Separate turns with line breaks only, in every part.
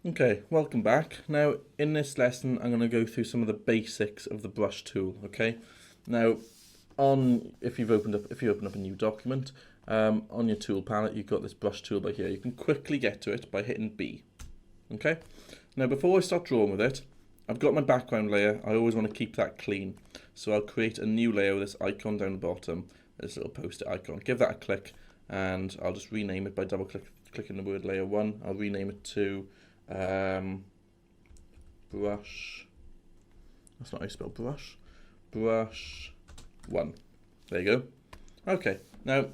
Okay, welcome back. Now, in this lesson, I'm going to go through some of the basics of the brush tool. Okay, now, if you open up a new document, on your tool palette, you've got this brush tool by here. You can quickly get to it by hitting B. Okay. Now, before I start drawing with it, I've got my background layer. I always want to keep that clean, so I'll create a new layer with this icon down the bottom, this little post-it icon. Give that a click, and I'll just rename it by clicking the word layer 1. I'll rename it to brush. That's not how you spell brush. Brush 1. There you go. Okay, now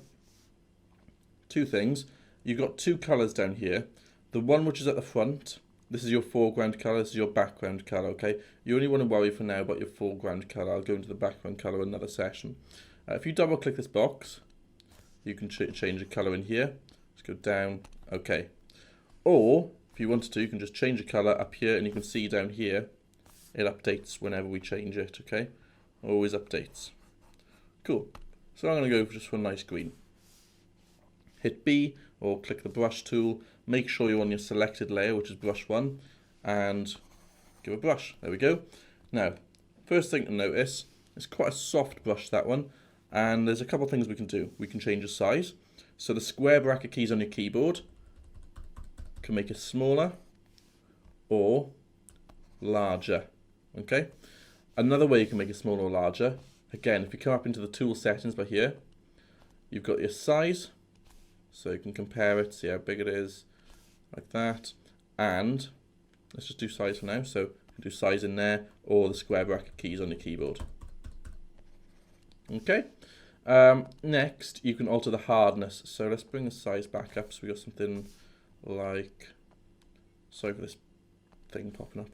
two things. You've got two colours down here. The one which is at the front, this is your foreground colour, this is your background colour, okay? You only want to worry for now about your foreground colour. I'll go into the background colour in another session. If you double click this box, you can change the colour in here. Let's go down, okay. Or, if you wanted to, you can just change the colour up here, and you can see down here, it updates whenever we change it, okay? Always updates. Cool. So I'm going to go just for a nice green. Hit B, or click the brush tool. Make sure you're on your selected layer, which is brush 1, and give a brush. There we go. Now, first thing to notice, it's quite a soft brush, that one, and there's a couple of things we can do. We can change the size. So the square bracket keys on your keyboard can make it smaller or larger, okay? Another way you can make it smaller or larger, again, if you come up into the tool settings by here, you've got your size, so you can compare it, see how big it is, like that, and let's just do size for now, so you can do size in there, or the square bracket keys on your keyboard. Okay, next you can alter the hardness, so let's bring the size back up, so we got something like, sorry for this thing popping up,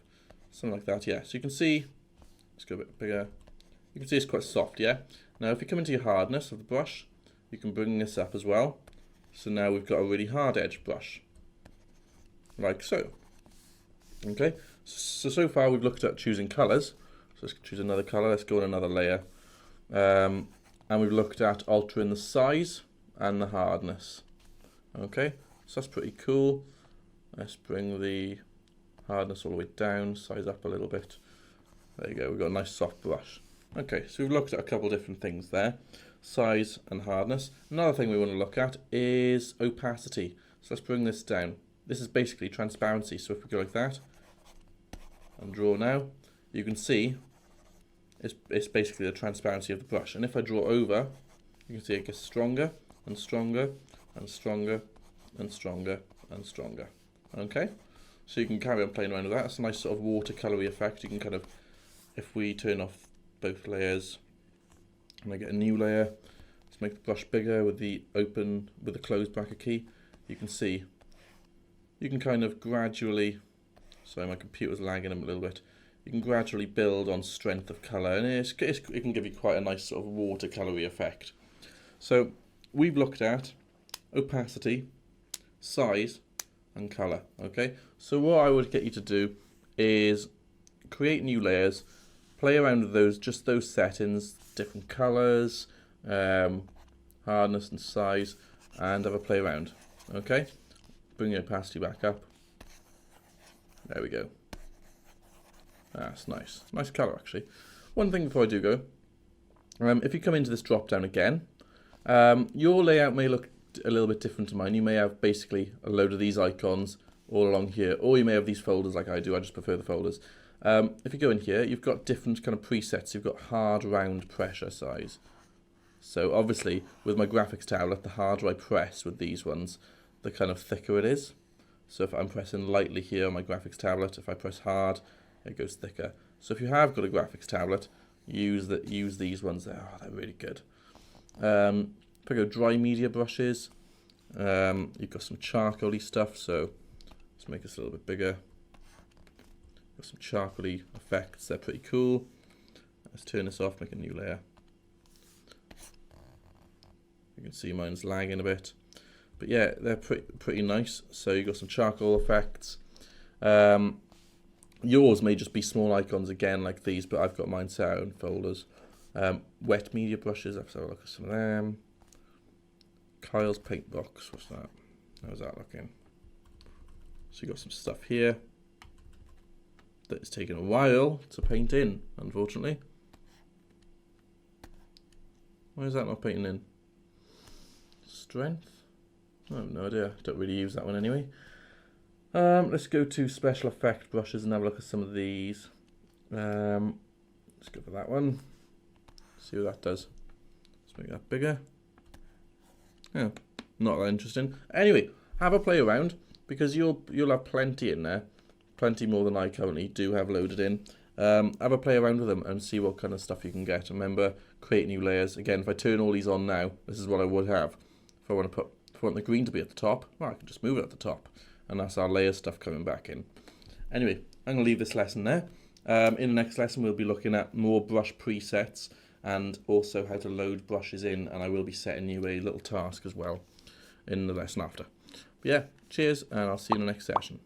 something like that, yeah, so you can see, let's go a bit bigger, you can see it's quite soft, yeah. Now if you come into your hardness of the brush, you can bring this up as well, so now we've got a really hard edge brush, like so. Okay, so far we've looked at choosing colours, so let's choose another colour, let's go on another layer, and we've looked at altering the size and the hardness. Okay, so that's pretty cool. Let's bring the hardness all the way down, size up a little bit. There you go, we've got a nice soft brush. Okay, so we've looked at a couple different things there, size and hardness. Another thing we want to look at is opacity. So let's bring this down. This is basically transparency, so if we go like that and draw now, you can see it's basically the transparency of the brush. And if I draw over, you can see it gets stronger and stronger and stronger and stronger and stronger. Okay, so you can carry on playing around with that. It's a nice sort of watercolory effect. You can kind of, if we turn off both layers and I get a new layer, let's make the brush bigger with the closed bracket key. You can see you can kind of gradually, sorry my computer's lagging a little bit, you can gradually build on strength of colour, and it can give you quite a nice sort of watercolory effect. So we've looked at opacity, size and colour. Okay, so what I would get you to do is create new layers, play around with those settings, different colours, hardness and size, and have a play around. Okay, bring the opacity back up. There we go. That's nice. Nice colour actually. One thing before I do go, if you come into this drop down again, your layout may look a little bit different to mine. You may have basically a load of these icons all along here, or you may have these folders like I do. I just prefer the folders. If you go in here, you've got different kind of presets. You've got hard, round, pressure, size. So obviously with my graphics tablet, the harder I press with these ones, the kind of thicker it is. So if I'm pressing lightly here on my graphics tablet, if I press hard, it goes thicker. So if you have got a graphics tablet, use these ones there. Oh, they're really good. If I go dry media brushes, you've got some charcoaly stuff, so let's make this a little bit bigger. Got some charcoaly effects, they're pretty cool. Let's turn this off, make a new layer. You can see mine's lagging a bit, but yeah, they're pretty nice. So you've got some charcoal effects. Yours may just be small icons again like these, but I've got mine set out in folders. Wet media brushes, let's have a look at some of them. Kyle's paint box, what's that? How's that looking? So you've got some stuff here that is taking a while to paint in, unfortunately. Why is that not painting in? Strength? I have no idea. Don't really use that one anyway. Let's go to special effect brushes and have a look at some of these. Let's go for that one. See what that does. Let's make that bigger. Yeah, not that interesting. Anyway, have a play around because you'll have plenty in there. Plenty more than I currently do have loaded in. Have a play around with them and see what kind of stuff you can get. Remember, create new layers. Again, if I turn all these on now, this is what I would have. If I want the green to be at the top, well, I can just move it at the top. And that's our layer stuff coming back in. Anyway, I'm going to leave this lesson there. In the next lesson, we'll be looking at more brush presets and also how to load brushes in. And I will be setting you a little task as well in the lesson after. But yeah, cheers, and I'll see you in the next session.